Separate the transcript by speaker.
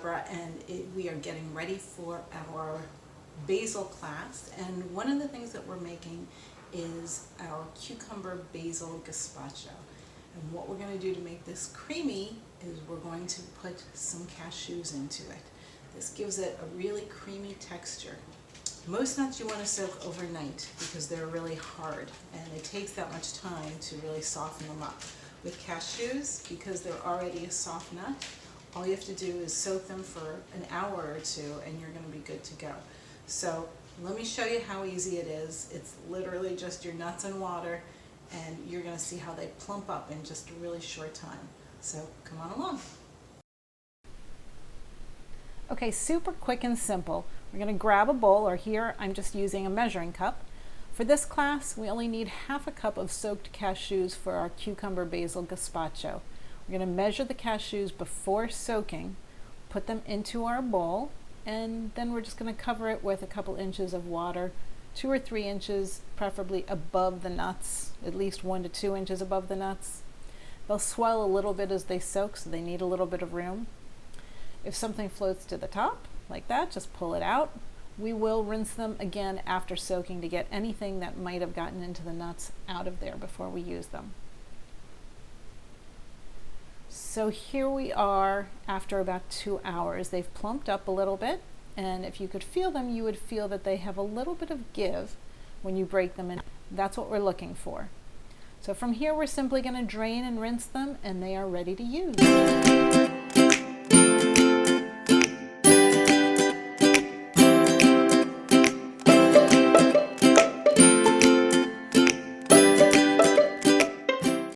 Speaker 1: Barbara, and we are getting ready for our basil class. And one of the things that we're making is our cucumber basil gazpacho. And what we're going to do to make this creamy is we're going to put some cashews into it. This gives it a really creamy texture. Most nuts you want to soak overnight because they're really hard, and it takes that much time to really soften them up. With cashews, because they're already a soft nut, all you have to do is soak them for an hour or two and you're going to be good to go. So let me show you how easy it is. It's literally just your nuts and water, and you're going to see how they plump up in just a really short time. So come on along.
Speaker 2: Okay, super quick and simple. We're going to grab a bowl, or here I'm just using a measuring cup. For this class, we only need half a cup of soaked cashews for our cucumber basil gazpacho. We're going to measure the cashews before soaking, put them into our bowl, and then we're just going to cover it with a couple inches of water, 2 or 3 inches, preferably above the nuts, at least 1 to 2 inches above the nuts. They'll swell a little bit as they soak, so they need a little bit of room. If something floats to the top, like that, just pull it out. We will rinse them again after soaking to get anything that might have gotten into the nuts out of there before we use them. So here we are after about 2 hours. They've plumped up a little bit, and if you could feel them, you would feel that they have a little bit of give when you break them in. That's what we're looking for. So from here, we're simply going to drain and rinse them, and they are ready to use.